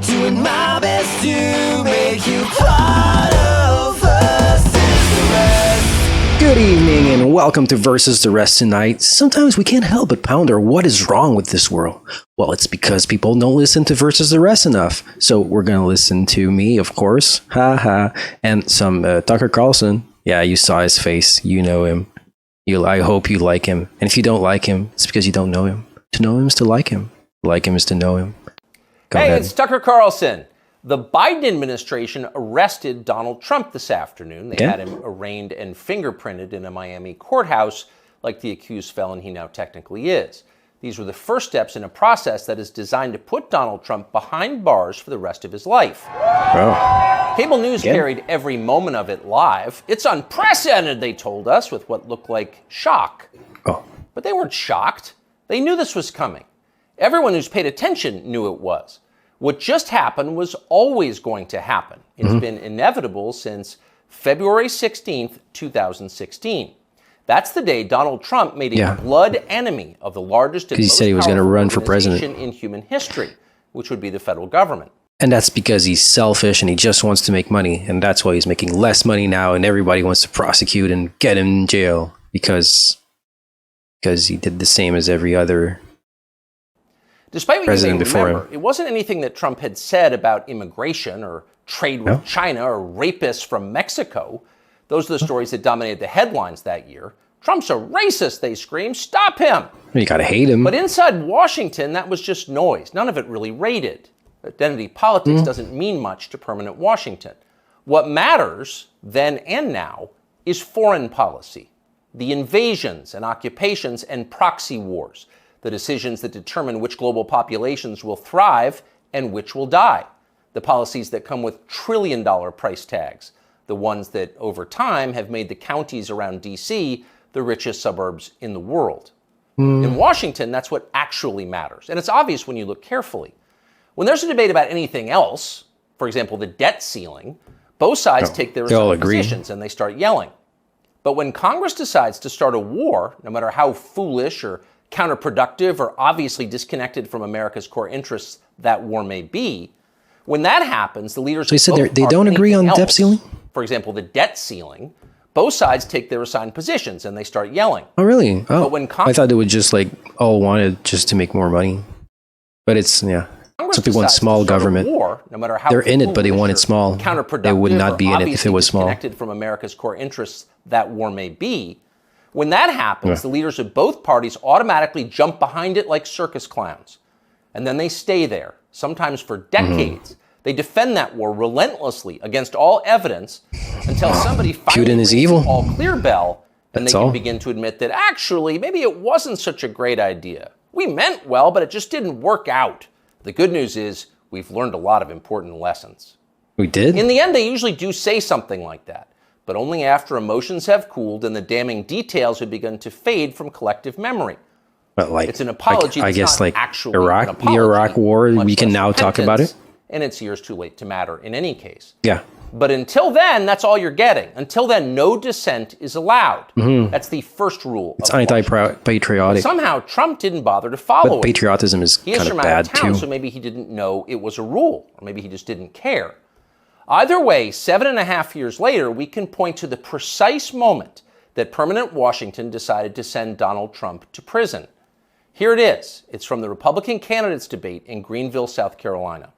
doing my best to make you part of Versus the Rest. Good evening and welcome to Versus the Rest tonight. Sometimes we can't help but ponder what is wrong with this world. Well, it's because people don't listen to Versus the Rest enough. So we're going to listen to me, of course, and some Tucker Carlson. Yeah, you saw his face. You know him. I hope you like him. And if you don't like him, it's because you don't know him. To know him is to like him. To like him is to know him. Go ahead. It's Tucker Carlson. The Biden administration arrested Donald Trump this afternoon. They had him arraigned and fingerprinted in a Miami courthouse like the accused felon he now technically is. These were the first steps in a process that is designed to put Donald Trump behind bars for the rest of his life. Oh. Cable news carried every moment of it live. It's unprecedented, they told us, with what looked like shock. Oh. But they weren't shocked. They knew this was coming. Everyone who's paid attention knew it was. What just happened was always going to happen. It's been inevitable since February 16th, 2016. That's the day Donald Trump made a blood enemy of the largest and most said he was going to run for president in human history, which would be the federal government. And that's because he's selfish and he just wants to make money. And that's why he's making less money now. And everybody wants to prosecute and get him in jail because he did the same as every other Despite what president you may before remember, him. it wasn't anything that Trump had said about immigration or trade with China or rapists from Mexico. Those are the stories that dominated the headlines that year. Trump's a racist, they screamed. Stop him. You gotta hate him. But inside Washington, that was just noise. None of it really rated. Identity politics doesn't mean much to permanent Washington. What matters, then and now, is foreign policy. The invasions and occupations and proxy wars. The decisions that determine which global populations will thrive and which will die. The policies that come with trillion-dollar price tags. The ones that, over time, have made the counties around D.C. the richest suburbs in the world. In Washington, that's what actually matters. And it's obvious when you look carefully. When there's a debate about anything else, for example, the debt ceiling, both sides take their respective positions and they start yelling. But when Congress decides to start a war, no matter how foolish or counterproductive or obviously disconnected from America's core interests that war may be, when that happens, the leaders So you said they don't agree on the debt ceiling? For example, the debt ceiling, both sides take their assigned positions and they start yelling. Oh, really? Oh, But when I thought they would just all wanted just to make more money. But it's, some people want small government. War, no matter how they're in it, but they want it small. They would not be in it if it was small. Disconnected from America's core interests that war may be. When that happens, the leaders of both parties automatically jump behind it like circus clowns. And then they stay there, sometimes for decades. They defend that war relentlessly against all evidence until somebody finally rings the all clear bell and they can begin to admit that actually, maybe it wasn't such a great idea. We meant well, but it just didn't work out. The good news is we've learned a lot of important lessons. We did? In the end, they usually do say something like that, but only after emotions have cooled and the damning details have begun to fade from collective memory. But it's an apology. I guess not actually Iraq, an apology, the Iraq War, we can now talk about it. And it's years too late to matter in any case. Yeah. But until then, that's all you're getting. Until then, no dissent is allowed. That's the first rule. It's anti-patriotic. Somehow, Trump didn't bother to follow it. Patriotism is kind of bad too. So maybe he didn't know it was a rule, or maybe he just didn't care. Either way, 7.5 years later, we can point to the precise moment that permanent Washington decided to send Donald Trump to prison. Here it is. It's from the Republican candidates debate in Greenville, South Carolina.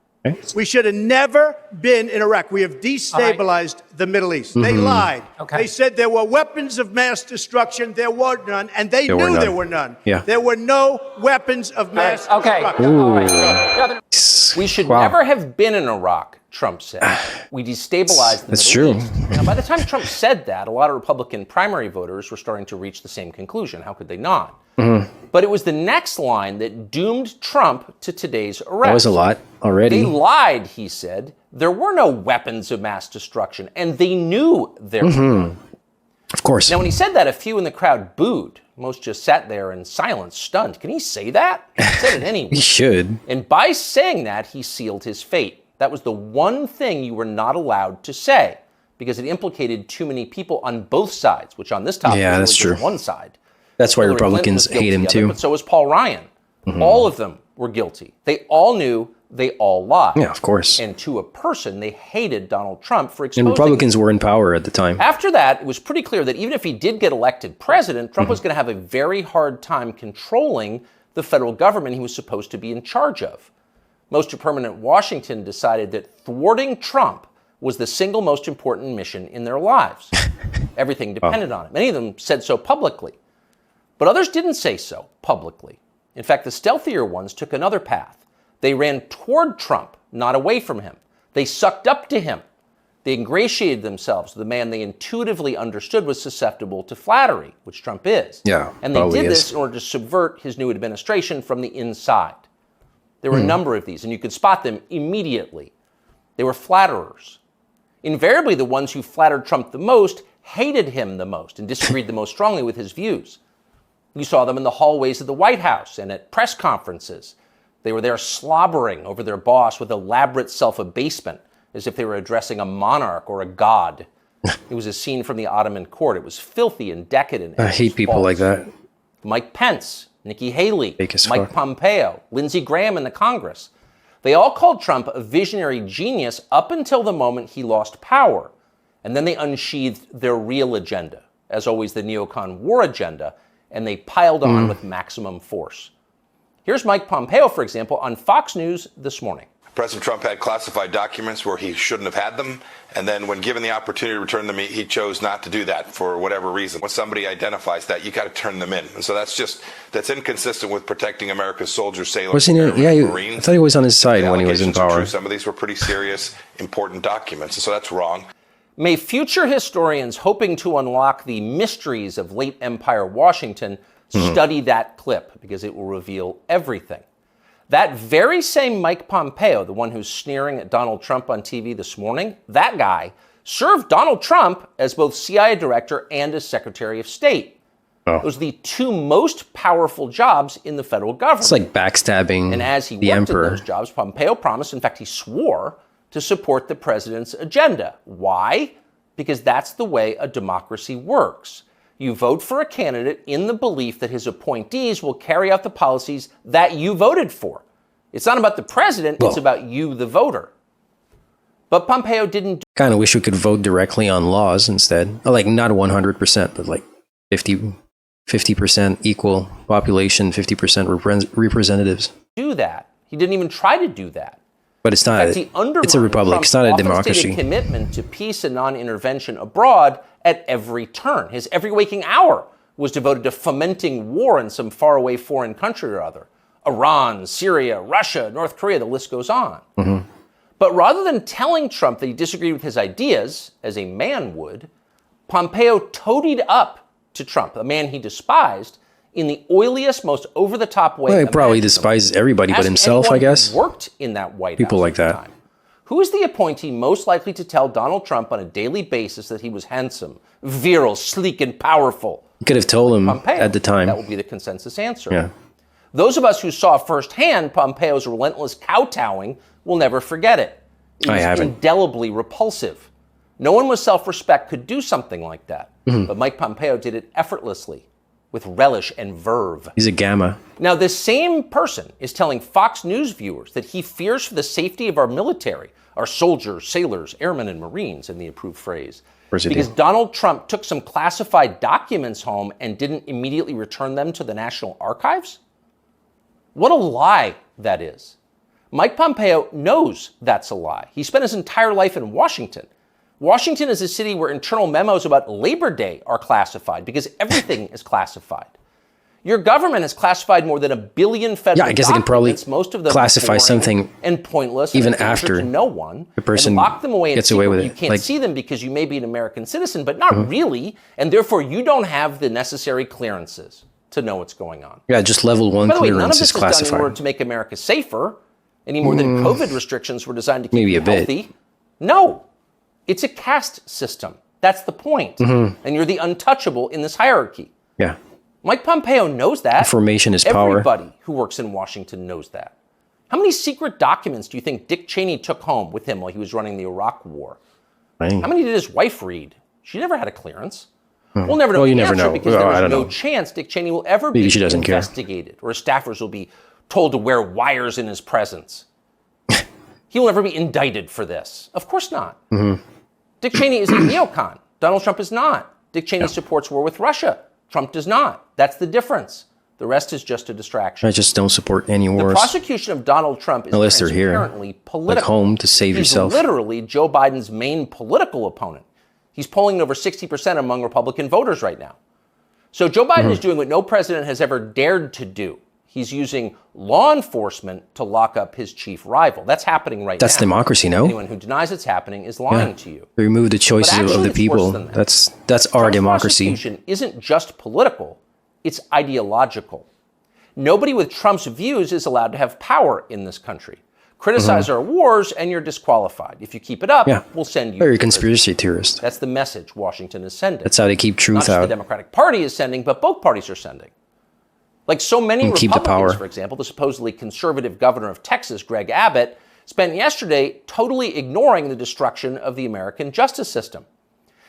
We should have never been in Iraq. We have destabilized the Middle East. They lied. They said there were weapons of mass destruction. There were none, and they knew there were none. There were no weapons of mass destruction. We should never have been in Iraq, Trump said. We destabilized the Middle East. Now, by the time Trump said that, a lot of Republican primary voters were starting to reach the same conclusion. How could they not? But it was the next line that doomed Trump to today's arrest. That was a lot already. They lied, he said. There were no weapons of mass destruction, and they knew there were. Of course. Now, when he said that, a few in the crowd booed. Most just sat there in silence, stunned. Can he say that? He said it anyway. He should. And by saying that, he sealed his fate. That was the one thing you were not allowed to say, because it implicated too many people on both sides, which on this topic that's was true. one side. That's why Hillary Republicans hate him too. But so was Paul Ryan. All of them were guilty. They all knew, they all lied. Yeah, of course. And to a person, they hated Donald Trump for exposing And Republicans were in power at the time. After that, it was pretty clear that even if he did get elected president, Trump was going to have a very hard time controlling the federal government he was supposed to be in charge of. Most of permanent Washington decided that thwarting Trump was the single most important mission in their lives. Everything depended on it. Many of them said so publicly. But others didn't say so publicly. In fact, the stealthier ones took another path. They ran toward Trump, not away from him. They sucked up to him. They ingratiated themselves with the man they intuitively understood was susceptible to flattery, which Trump is. Yeah, and they did this in order to subvert his new administration from the inside. There were a number of these, and you could spot them immediately. They were flatterers. Invariably, the ones who flattered Trump the most hated him the most and disagreed the most strongly with his views. You saw them in the hallways of the White House and at press conferences. They were there slobbering over their boss with elaborate self-abasement, as if they were addressing a monarch or a god. It was a scene from the Ottoman court. It was filthy and decadent. I hate people like that. Mike Pence, Nikki Haley, Mike fuck. Pompeo, Lindsey Graham in the Congress. They all called Trump a visionary genius up until the moment he lost power. And then they unsheathed their real agenda, as always the neocon war agenda, and they piled on with maximum force. Here's Mike Pompeo, for example, on Fox News this morning. President Trump had classified documents where he shouldn't have had them, and then when given the opportunity to return them, he chose not to do that for whatever reason. When somebody identifies that, you got to turn them in. And so that's inconsistent with protecting America's soldiers, sailors, Marines. I thought he was on his side when he was in power. Some of these were pretty serious, important documents, and so that's wrong. May future historians hoping to unlock the mysteries of late Empire Washington study that clip, because it will reveal everything. That very same Mike Pompeo, the one who's sneering at Donald Trump on TV this morning, that guy served Donald Trump as both CIA director and as Secretary of State. Those are the two most powerful jobs in the federal government. It's like backstabbing and as he the worked emperor. in those jobs, Pompeo promised, in fact, he swore, to support the president's agenda. Why? Because that's the way a democracy works. You vote for a candidate in the belief that his appointees will carry out the policies that you voted for. It's not about the president, it's about you, the voter. But Pompeo didn't. Kind of wish we could vote directly on laws instead. Like, not 100%, but like 50% equal population, 50% representatives. Do that. He didn't even try to do that. But it's not. It's a republic. Trump's it's not a democracy. Commitment to peace and non-intervention abroad at every turn. His every waking hour was devoted to fomenting war in some faraway foreign country or other. Iran, Syria, Russia, North Korea, the list goes on. But rather than telling Trump that he disagreed with his ideas, as a man would, Pompeo toadied up to Trump, a man he despised, in the oiliest, most over-the-top way. Well, he probably despises everybody but himself, I guess. Worked in that White House. People like that. Time. Who is the appointee most likely to tell Donald Trump on a daily basis that he was handsome, virile, sleek, and powerful? You could have told him Pompeo. at the time. That would be the consensus answer. Yeah. Those of us who saw firsthand Pompeo's relentless kowtowing will never forget it. It was indelibly repulsive. No one with self-respect could do something like that. But Mike Pompeo did it effortlessly, with relish and verve. He's a gamma. Now, this same person is telling Fox News viewers that he fears for the safety of our military, our soldiers, sailors, airmen, and Marines, in the approved phrase. Because Donald Trump took some classified documents home and didn't immediately return them to the National Archives? What a lie that is. Mike Pompeo knows that's a lie. He spent his entire life in Washington. Washington is a city where internal memos about Labor Day are classified because everything is classified. Your government has classified more than 1 billion federal I guess they can probably most of them classify something and pointless even and after to no one, the person and lock them away gets away with it. You can't see them because you may be an American citizen, but not really, and therefore you don't have the necessary clearances to know what's going on. Yeah, just level 1 By the way, none of clearance this is is done in classified. order to make America safer, any more than COVID restrictions were designed to keep Maybe you a bit. healthy. No. It's a caste system. That's the point. And you're the untouchable in this hierarchy. Yeah. Mike Pompeo knows that. Information is power. Everybody who works in Washington knows that. How many secret documents do you think Dick Cheney took home with him while he was running the Iraq War? Dang. How many did his wife read? She never had a clearance. We'll never know Well, the you never answer know. because Well, there I was don't no know. chance Dick Cheney will ever Maybe be she doesn't care. investigated or his staffers will be told to wear wires in his presence. He will never be indicted for this. Of course not. Dick Cheney is a neocon. Donald Trump is not. Dick Cheney supports war with Russia. Trump does not. That's the difference. The rest is just a distraction. I just don't support any wars. The prosecution of Donald Trump is unless they're here, transparently political. like home to save yourself. He's literally Joe Biden's main political opponent. He's polling over 60% among Republican voters right now. So Joe Biden is doing what no president has ever dared to do. He's using law enforcement to lock up his chief rival. That's happening right now. That's democracy, no? Anyone who denies it's happening is lying to you. Remove the choices of the people. That's our Trump's democracy. Prosecution isn't just political, it's ideological. Nobody with Trump's views is allowed to have power in this country. Criticize our wars and you're disqualified. If you keep it up, we'll send you. Or you're a conspiracy theorist. That's the message Washington is sending. That's how they keep truth Not just out. the Democratic Party is sending, but both parties are sending. Like so many And keep the Republicans, power. for example, the supposedly conservative governor of Texas, Greg Abbott, spent yesterday totally ignoring the destruction of the American justice system.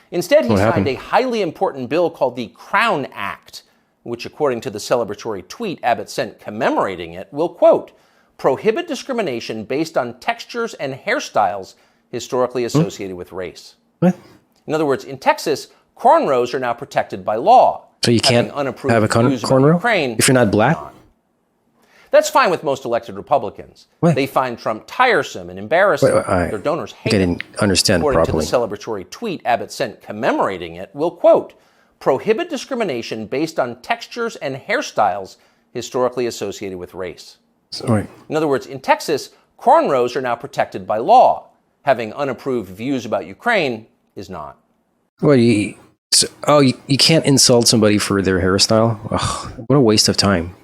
Instead, he signed a highly important bill called the Crown Act, which, according to the celebratory tweet Abbott sent commemorating it, will, quote, prohibit discrimination based on textures and hairstyles historically associated with race. What? In other words, in Texas, cornrows are now protected by law. So you can't have a cornrow Ukraine, if you're not black? That's fine with most elected Republicans. What? They find Trump tiresome and embarrassing. Their donors hate I didn't understand According properly. to the celebratory tweet Abbott sent commemorating it, will, quote, prohibit discrimination based on textures and hairstyles historically associated with race. Right. In other words, in Texas, cornrows are now protected by law. Having unapproved views about Ukraine is not. Well, you can't insult somebody for their hairstyle? Ugh, what a waste of time.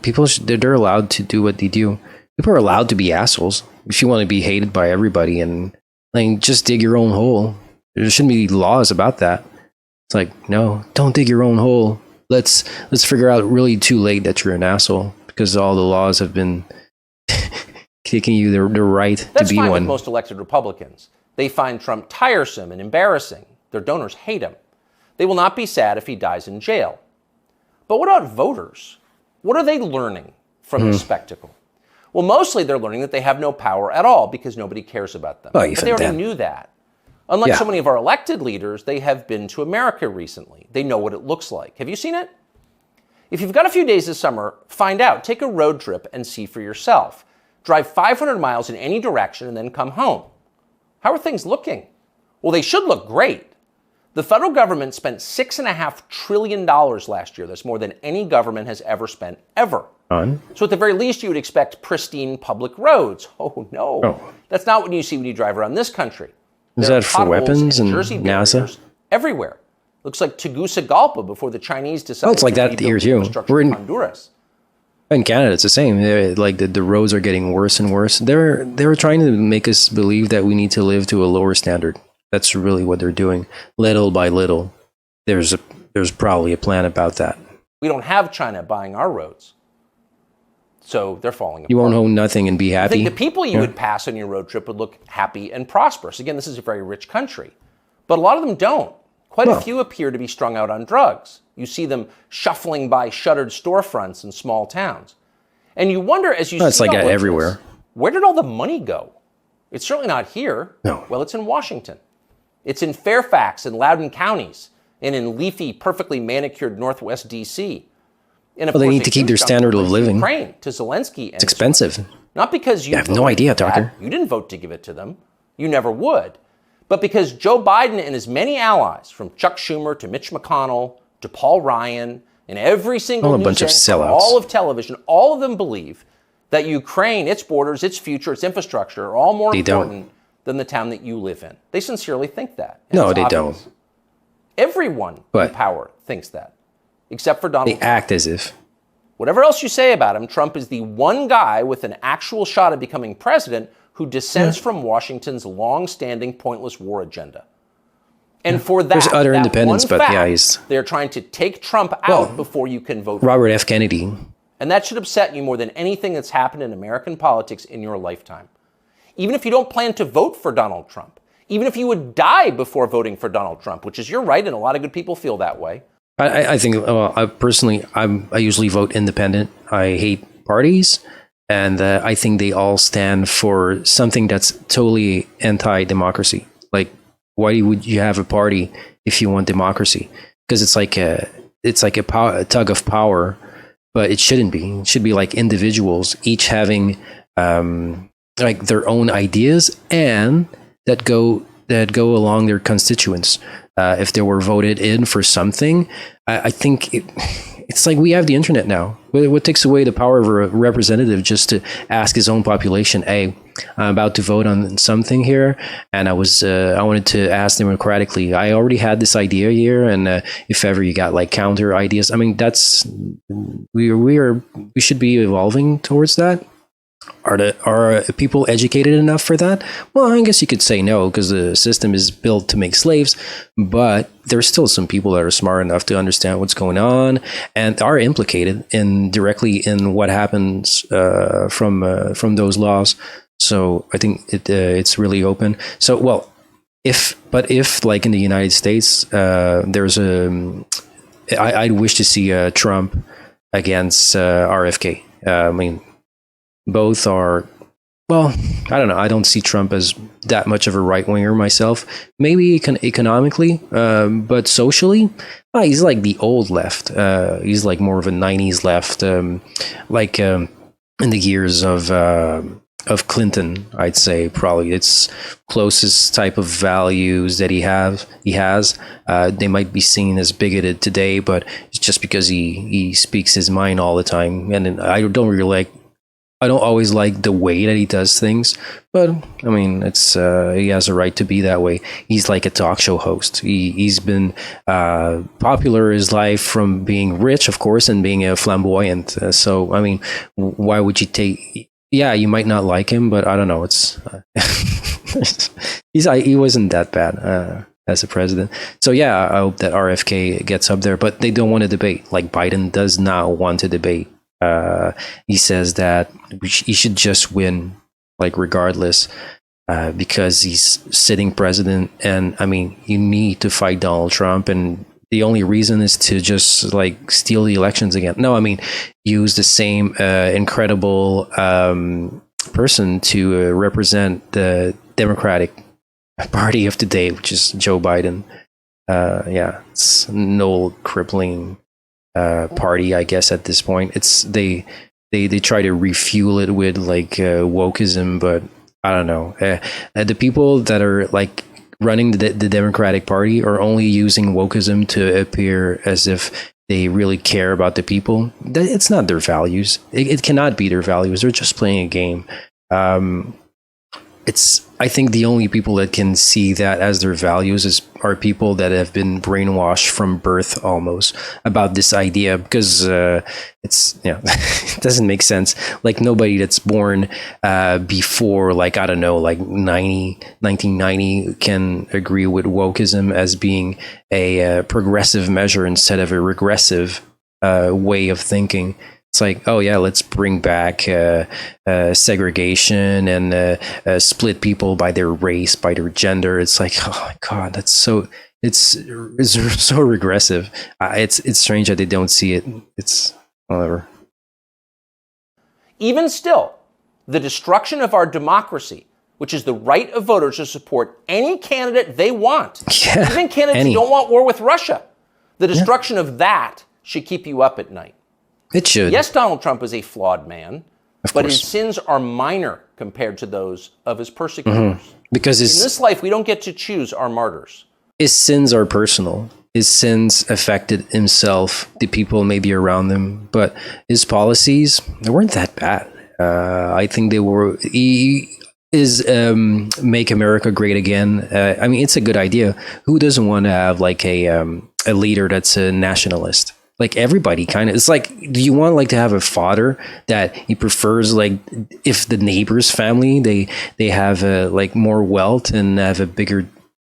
People, they're allowed to do what they do. People are allowed to be assholes. If you want to be hated by everybody, and like, just dig your own hole. There shouldn't be laws about that. It's like, no, don't dig your own hole. Let's figure out really too late that you're an asshole because all the laws have been kicking you the right to That's be fine one. with most elected Republicans. They find Trump tiresome and embarrassing. Their donors hate him. They will not be sad if he dies in jail. But what about voters? What are they learning from this spectacle? Well, mostly they're learning that they have no power at all because nobody cares about them. But they already knew that. Unlike so many of our elected leaders, they have been to America recently. They know what it looks like. Have you seen it? If you've got a few days this summer, find out. Take a road trip and see for yourself. Drive 500 miles in any direction and then come home. How are things looking? Well, they should look great. The federal government spent $6.5 trillion last year. That's more than any government has ever spent, ever. So at the very least, you would expect pristine public roads. Oh, no. That's not what you see when you drive around this country. Is that for weapons and NASA? Everywhere. Looks like Tegucigalpa before the Chinese decided it's like to that here rebuild too. infrastructure We're in Honduras. In Canada, it's the same. Like the roads are getting worse and worse. They're trying to make us believe that we need to live to a lower standard. That's really what they're doing, little by little. There's probably a plan about that. We don't have China buying our roads, so they're falling apart. You won't own nothing and be I happy. think the people you would pass on your road trip would look happy and prosperous. Again, this is a very rich country, but a lot of them don't. Quite a few appear to be strung out on drugs. You see them shuffling by shuttered storefronts in small towns, and you wonder as you see it's like all of everywhere. this, where did all the money go? It's certainly not here. No. Well, it's in Washington. It's in Fairfax and Loudoun counties, and in leafy, perfectly manicured Northwest D.C. And of Well, they course, need a to keep huge their chunk standard of goes to living. Ukraine, to Zelensky, and It's expensive. not because you have no voted idea, for that. Tucker. You didn't vote to give it to them. You never would. But because Joe Biden and his many allies, from Chuck Schumer to Mitch McConnell to Paul Ryan, and every single a news bunch of anchor, sellouts. all of television, all of them believe that Ukraine, its borders, its future, its infrastructure are all more important than the town that you live in. They sincerely think that. And No, it's they obvious. don't. Everyone in power thinks that, except for Donald They Trump. act as if. Whatever else you say about him, Trump is the one guy with an actual shot at becoming president who dissents from Washington's long-standing pointless war agenda. And for that, There's utter that independence, one but fact, they're trying to take Trump out before you can vote for him. Robert F. Kennedy. And that should upset you more than anything that's happened in American politics in your lifetime. Even if you don't plan to vote for Donald Trump, even if you would die before voting for Donald Trump, which is your right, and a lot of good people feel that way. I think, I personally, I usually vote independent. I hate parties. And I think they all stand for something that's totally anti-democracy. Like, why would you have a party if you want democracy? Because it's like a tug of power, but it shouldn't be. It should be like individuals, each having like their own ideas and that go along their constituents. If they were voted in for something, I think it's like we have the internet now. What takes away the power of a representative just to ask his own population, hey, I'm about to vote on something here, and I wanted to ask democratically. I already had this idea here, and if ever you got like counter ideas, I mean, we should be evolving towards that. Are people educated enough for that? Well, I guess you could say no, because the system is built to make slaves, but there's still some people that are smart enough to understand what's going on and are implicated directly in what happens from those laws. So I think it's really open. So, well, if like in the United States, I'd wish to see Trump against RFK. I mean, both are, well, I don't know. I don't see Trump as that much of a right winger myself. Maybe economically, but socially, he's like the old left. He's like more of a 90s left, like in the years of Clinton, I'd say probably it's closest type of values that he has. They might be seen as bigoted today, but it's just because he speaks his mind all the time. And I don't always like the way that he does things, but I mean, he has a right to be that way. He's like a talk show host. He's been popular his life from being rich, of course, and being a flamboyant. So, I mean, why would you take? Yeah, you might not like him, but I don't know. He wasn't that bad as a president. So yeah, I hope that RFK gets up there, but they don't want to debate. Like Biden does not want to debate. He says that he should just win, like regardless, because he's sitting president. And I mean, you need to fight Donald Trump, and the only reason is to just like steal the elections again. No, I mean, use the same incredible person to represent the Democratic Party of today, which is Joe Biden. Yeah, it's no crippling party, I guess. At this point, they try to refuel it with like wokeism, but I don't know. The people that are like running the Democratic Party are only using wokeism to appear as if they really care about the people. It's not their values. It cannot be their values. They're just playing a game. I think the only people that can see that as their values are people that have been brainwashed from birth almost about this idea, because it doesn't make sense. Like nobody that's born before, like, I don't know, like 1990 can agree with wokeism as being a progressive measure instead of a regressive way of thinking. It's like, oh yeah, let's bring back segregation and split people by their race, by their gender. It's like, oh my God, it's so regressive. It's strange that they don't see it. It's whatever. Even still, the destruction of our democracy, which is the right of voters to support any candidate they want, even candidates who don't want war with Russia, the destruction of that should keep you up at night. It should. Yes, Donald Trump is a flawed man, but his sins are minor compared to those of his persecutors. Mm-hmm. Because in this life, we don't get to choose our martyrs. His sins are personal. His sins affected himself, the people maybe around him, but his policies, they weren't that bad. I think they were. He is Make America Great Again. I mean, it's a good idea. Who doesn't want to have like a leader that's a nationalist? Like everybody kind of, it's like, do you want like to have a father that he prefers, like if the neighbor's family, they have like more wealth and have a bigger,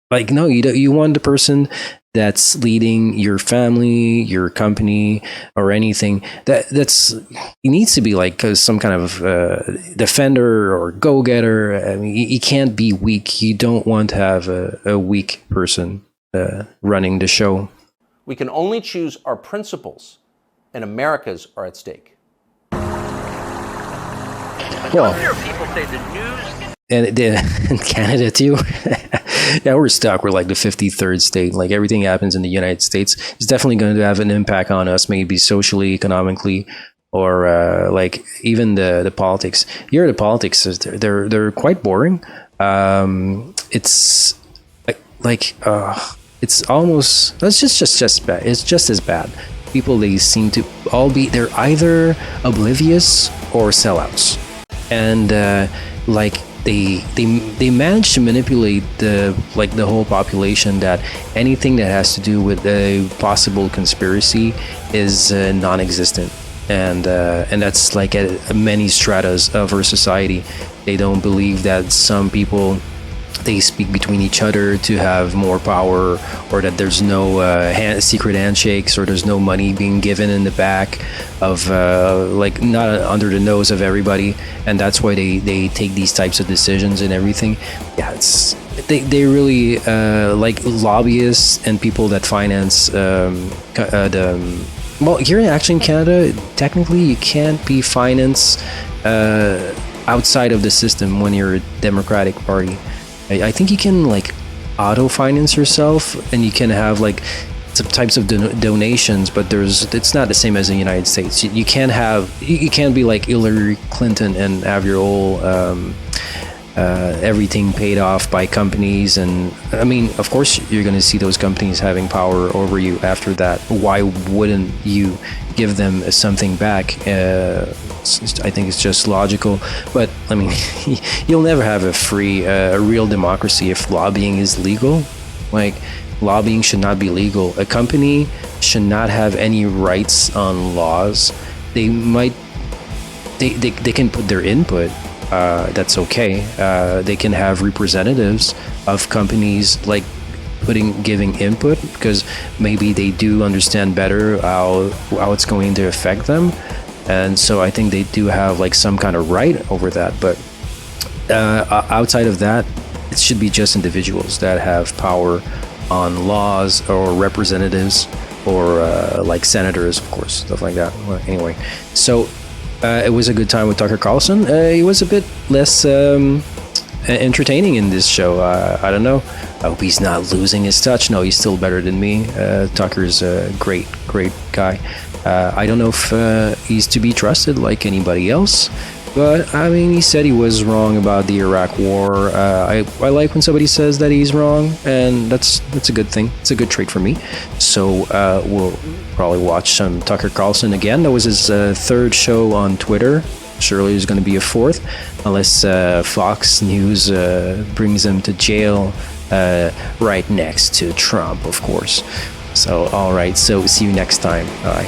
like, no, you want the person that's leading your family, your company, or anything he needs to be like some kind of defender or go-getter. I mean, he can't be weak. You don't want to have a weak person running the show. We can only choose our principles, and America's are at stake. Well, people say the news. And in Canada too. Yeah, we're stuck. We're like the 53rd state. Like everything happens in the United States is definitely going to have an impact on us, maybe socially, economically, or like even the politics. Here, the politics they're quite boring. It's it's almost it's just bad. It's just as bad. People, they seem to all be, they're either oblivious or sellouts, and like they manage to manipulate the whole population, that anything that has to do with a possible conspiracy is non-existent, and that's like at many stratas of our society. They don't believe that some people, they speak between each other to have more power, or that there's no secret handshakes, or there's no money being given in the back of like not under the nose of everybody, and that's why they take these types of decisions and everything. Yeah, it's they really like lobbyists and people that finance well, here actually in Canada, technically you can't be financed outside of the system when you're a Democratic Party. I think you can like auto-finance yourself, and you can have like some types of donations, but it's not the same as in the United States. You can't be like Hillary Clinton and have your whole everything paid off by companies. And I mean, of course you're going to see those companies having power over you after that. Why wouldn't you give them something back? I think it's just logical. But I mean, you'll never have a real democracy if lobbying is legal. Like, lobbying should not be legal. A company should not have any rights on laws. They can put their input. That's okay. They can have representatives of companies like giving input, because maybe they do understand better how it's going to affect them, and so I think they do have like some kind of right over that. But outside of that, it should be just individuals that have power on laws, or representatives, or like senators, of course, stuff like that. Well, anyway, so it was a good time with Tucker Carlson. He was a bit less entertaining in this show. I don't know. I hope he's not losing his touch. No, he's still better than me. Tucker's a great guy. I don't know if he's to be trusted like anybody else, but I mean, he said he was wrong about the Iraq War. I like when somebody says that he's wrong, and that's a good thing. It's a good trait for me. So we'll probably watch some Tucker Carlson again. That was his third show on Twitter. Surely there's going to be a fourth, unless Fox News brings him to jail right next to Trump, of course. So, all right. So see you next time. Bye.